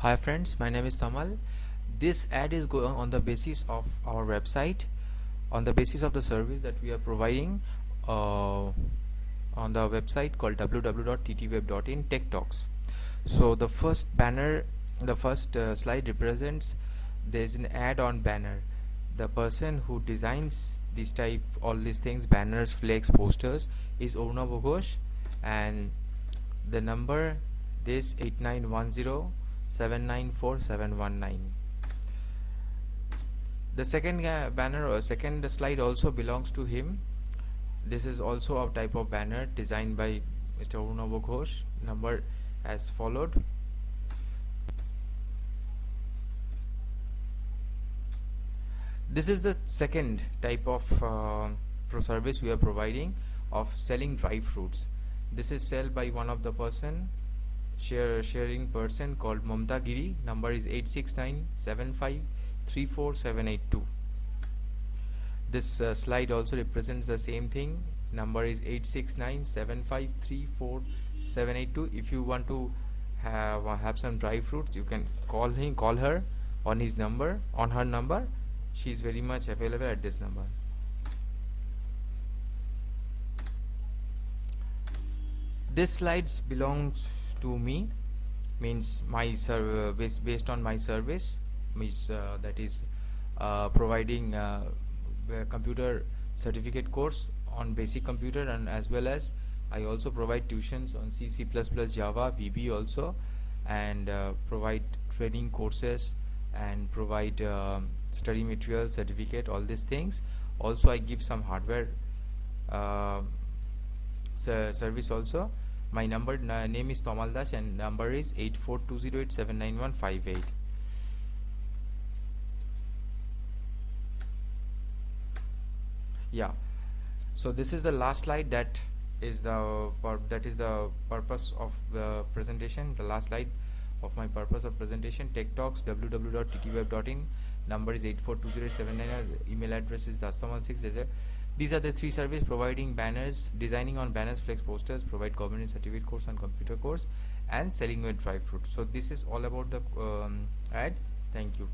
Hi friends, my name is Tamal. This ad is going on the basis of our website, on the basis of the service that we are providing on the website called www.ttweb.in Tech Talks. So the first banner, the first slide represents there's an ad on banner. The person who designs this type, all these things, banners, flex, posters, is Orna Bogosh, and the number this 8910794719. The second banner or second slide also belongs to him. This is also a type of banner designed by Mr. Urnav Ghosh. Number as followed. This is the second type of pro service we are providing of selling dry fruits. This is sold by one of the person, sharing person called Mamta Giri. Number is 8697534782. This slide also represents the same thing. Number is 8697534782. If you want to have some dry fruits, you can call her on his number, on her number. She is very much available at this number. This slides belongs to me, means my based on my service, means that is providing computer certificate course on basic computer, and as well as I also provide tuitions on C, C++, Java, VB also, and provide training courses and provide study material, certificate, all these things. Also I give some hardware service also. My number name is Tomal Das and number is 8420879158. Yeah, so this is the last slide. That is the purpose of the presentation. The last slide of my purpose of presentation. Tech Talks, www.ttweb.in. Number is 84208791. Email address is dastamal6. These are the three services providing banners, designing on banners, flex, posters, provide government certificate course on computer course, and selling with dry fruit. So this is all about the ad. Thank you.